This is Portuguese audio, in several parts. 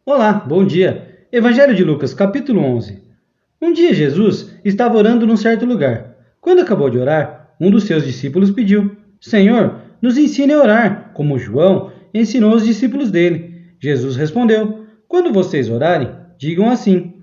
Olá, bom dia. Evangelho de Lucas, capítulo 11. Um dia Jesus estava orando num certo lugar. Quando acabou de orar, um dos seus discípulos pediu: Senhor, nos ensine a orar, como João ensinou os discípulos dele. Jesus respondeu: Quando vocês orarem, digam assim: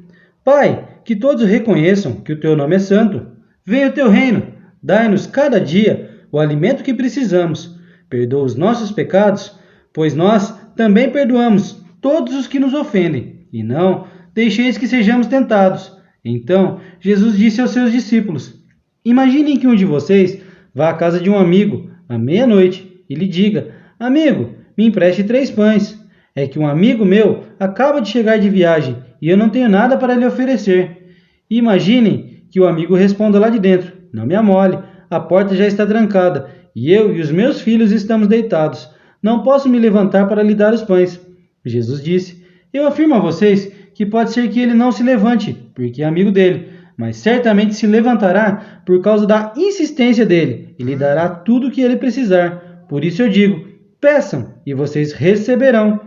Pai, que todos reconheçam que o teu nome é santo. Venha o teu reino. Dai-nos cada dia o alimento que precisamos. Perdoa os nossos pecados, pois nós também perdoamos todos os que nos ofendem, e não deixeis que sejamos tentados. Então Jesus disse aos seus discípulos: Imaginem que um de vocês vá à casa de um amigo à meia-noite e lhe diga: Amigo, me empreste 3 pães. É que um amigo meu acaba de chegar de viagem e eu não tenho nada para lhe oferecer. Imaginem que o amigo responda lá de dentro: Não me amole, a porta já está trancada e eu e os meus filhos estamos deitados. Não posso me levantar para lhe dar os pães. Jesus disse: Eu afirmo a vocês que pode ser que ele não se levante, porque é amigo dele, mas certamente se levantará por causa da insistência dele e lhe dará tudo o que ele precisar. Por isso eu digo: peçam e vocês receberão.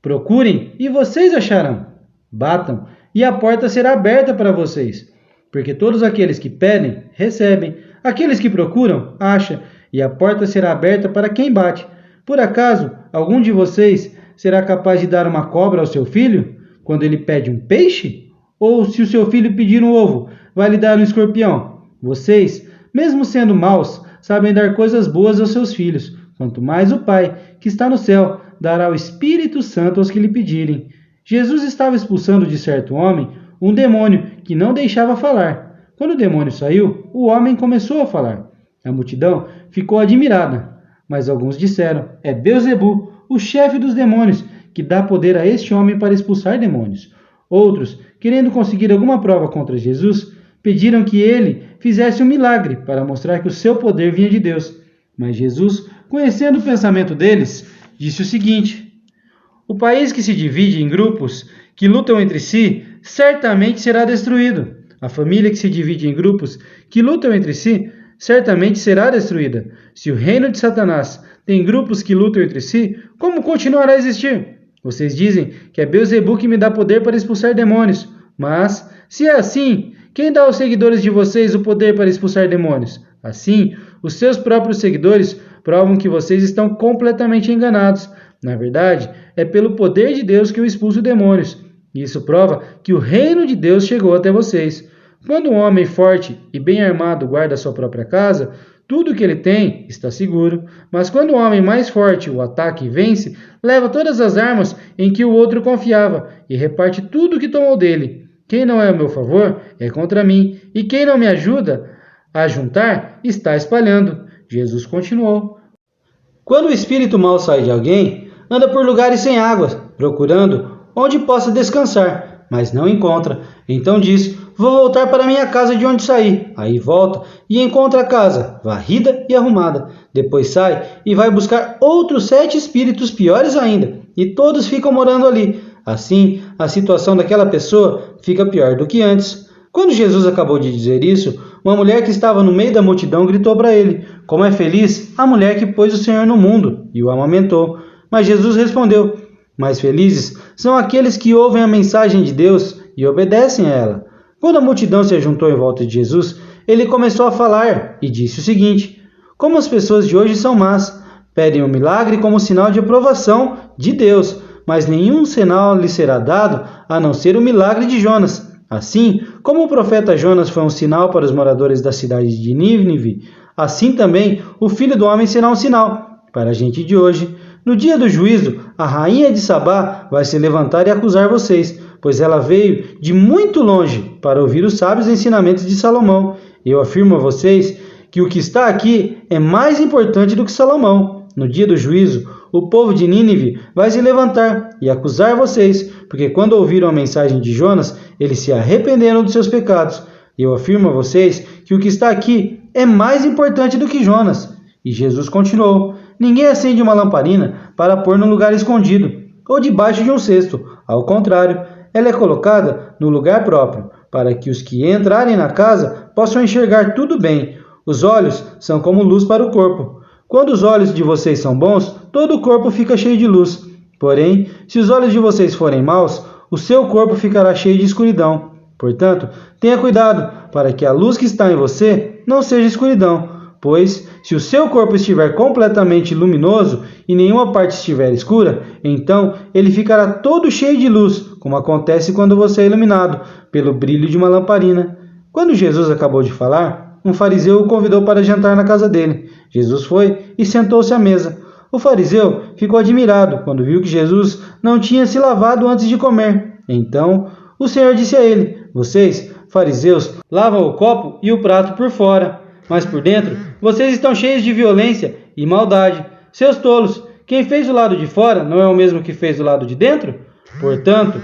Procurem e vocês acharão. Batam e a porta será aberta para vocês. Porque todos aqueles que pedem, recebem. Aqueles que procuram, acham. E a porta será aberta para quem bate. Por acaso, algum de vocês será capaz de dar uma cobra ao seu filho quando ele pede um peixe? Ou se o seu filho pedir um ovo, vai lhe dar um escorpião? Vocês, mesmo sendo maus, sabem dar coisas boas aos seus filhos. Quanto mais o Pai, que está no céu, dará o Espírito Santo aos que lhe pedirem. Jesus estava expulsando de certo homem um demônio que não deixava falar. Quando o demônio saiu, o homem começou a falar. A multidão ficou admirada, mas alguns disseram: É Beelzebu, o chefe dos demônios, que dá poder a este homem para expulsar demônios. Outros, querendo conseguir alguma prova contra Jesus, pediram que ele fizesse um milagre para mostrar que o seu poder vinha de Deus. Mas Jesus, conhecendo o pensamento deles, disse o seguinte: O país que se divide em grupos que lutam entre si certamente será destruído. A família que se divide em grupos que lutam entre si certamente será destruída. Se o reino de Satanás tem grupos que lutam entre si, como continuará a existir? Vocês dizem que é Beelzebu que me dá poder para expulsar demônios. Mas, se é assim, quem dá aos seguidores de vocês o poder para expulsar demônios? Assim, os seus próprios seguidores provam que vocês estão completamente enganados. Na verdade, é pelo poder de Deus que eu expulso demônios. Isso prova que o reino de Deus chegou até vocês. Quando um homem forte e bem armado guarda sua própria casa, tudo o que ele tem está seguro. Mas quando o homem mais forte o ataca e vence, leva todas as armas em que o outro confiava e reparte tudo o que tomou dele. Quem não é a meu favor é contra mim, e quem não me ajuda a juntar está espalhando. Jesus continuou: Quando o espírito mau sai de alguém, anda por lugares sem água, procurando onde possa descansar, mas não encontra. Então diz: Vou voltar para minha casa de onde saí. Aí volta e encontra a casa varrida e arrumada. Depois sai e vai buscar outros 7 espíritos piores ainda, e todos ficam morando ali. Assim, a situação daquela pessoa fica pior do que antes. Quando Jesus acabou de dizer isso, uma mulher que estava no meio da multidão gritou para ele: Como é feliz a mulher que pôs o Senhor no mundo e o amamentou. Mas Jesus respondeu: Mais felizes são aqueles que ouvem a mensagem de Deus e obedecem a ela. Quando a multidão se ajuntou em volta de Jesus, ele começou a falar e disse o seguinte: Como as pessoas de hoje são más, pedem um milagre como sinal de aprovação de Deus, mas nenhum sinal lhe será dado a não ser o milagre de Jonas. Assim como o profeta Jonas foi um sinal para os moradores da cidade de Nínive, assim também o Filho do Homem será um sinal para a gente de hoje. No dia do juízo, a rainha de Sabá vai se levantar e acusar vocês, pois ela veio de muito longe para ouvir os sábios ensinamentos de Salomão. Eu afirmo a vocês que o que está aqui é mais importante do que Salomão. No dia do juízo, o povo de Nínive vai se levantar e acusar vocês, porque quando ouviram a mensagem de Jonas, eles se arrependeram dos seus pecados. Eu afirmo a vocês que o que está aqui é mais importante do que Jonas. E Jesus continuou: Ninguém acende uma lamparina para pôr num lugar escondido ou debaixo de um cesto. Ao contrário, ela é colocada no lugar próprio, para que os que entrarem na casa possam enxergar tudo bem. Os olhos são como luz para o corpo. Quando os olhos de vocês são bons, todo o corpo fica cheio de luz. Porém, se os olhos de vocês forem maus, o seu corpo ficará cheio de escuridão. Portanto, tenha cuidado para que a luz que está em você não seja escuridão. Pois, se o seu corpo estiver completamente luminoso e nenhuma parte estiver escura, então ele ficará todo cheio de luz, como acontece quando você é iluminado pelo brilho de uma lamparina. Quando Jesus acabou de falar, um fariseu o convidou para jantar na casa dele. Jesus foi e sentou-se à mesa. O fariseu ficou admirado quando viu que Jesus não tinha se lavado antes de comer. Então, o Senhor disse a ele: vocês, fariseus, lavam o copo e o prato por fora, mas por dentro vocês estão cheios de violência e maldade. Seus tolos, quem fez o lado de fora não é o mesmo que fez o lado de dentro? Portanto,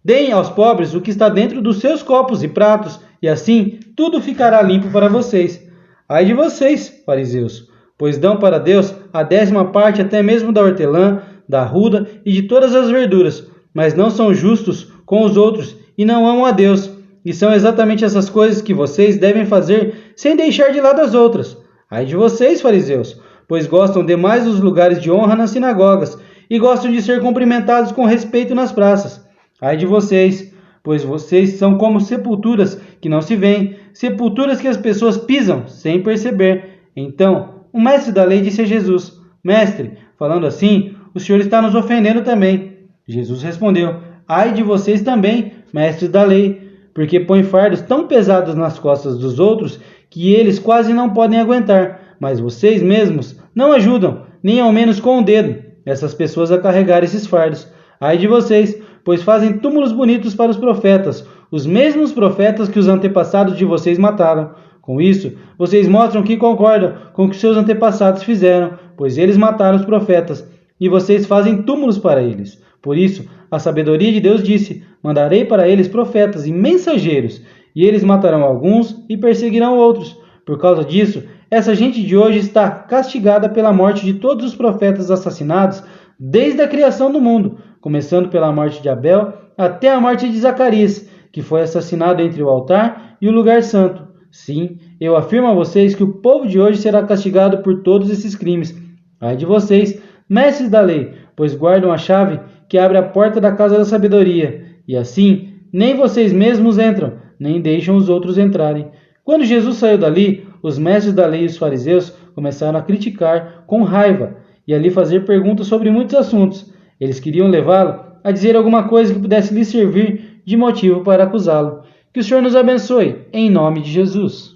deem aos pobres o que está dentro dos seus copos e pratos, e assim tudo ficará limpo para vocês. Ai de vocês, fariseus, pois dão para Deus a 10ª parte até mesmo da hortelã, da arruda e de todas as verduras, mas não são justos com os outros e não amam a Deus. E são exatamente essas coisas que vocês devem fazer sem deixar de lado as outras. Ai de vocês, fariseus, pois gostam demais dos lugares de honra nas sinagogas e gostam de ser cumprimentados com respeito nas praças. Ai de vocês, pois vocês são como sepulturas que não se veem, sepulturas que as pessoas pisam sem perceber. Então, o mestre da lei disse a Jesus: mestre, falando assim, o senhor está nos ofendendo também. Jesus respondeu: ai de vocês também, mestres da lei, porque põem fardos tão pesados nas costas dos outros que eles quase não podem aguentar, mas vocês mesmos não ajudam, nem ao menos com o dedo, essas pessoas a carregar esses fardos. Ai de vocês, pois fazem túmulos bonitos para os profetas, os mesmos profetas que os antepassados de vocês mataram. Com isso, vocês mostram que concordam com o que seus antepassados fizeram, pois eles mataram os profetas, e vocês fazem túmulos para eles. Por isso, a sabedoria de Deus disse: mandarei para eles profetas e mensageiros, e eles matarão alguns e perseguirão outros. Por causa disso, essa gente de hoje está castigada pela morte de todos os profetas assassinados desde a criação do mundo, começando pela morte de Abel até a morte de Zacarias, que foi assassinado entre o altar e o lugar santo. Sim, eu afirmo a vocês que o povo de hoje será castigado por todos esses crimes. Ai de vocês, mestres da lei, pois guardam a chave que abre a porta da casa da sabedoria, e assim nem vocês mesmos entram, nem deixam os outros entrarem. Quando Jesus saiu dali, os mestres da lei e os fariseus começaram a criticar com raiva e a lhe fazer perguntas sobre muitos assuntos. Eles queriam levá-lo a dizer alguma coisa que pudesse lhe servir de motivo para acusá-lo. Que o Senhor nos abençoe, em nome de Jesus.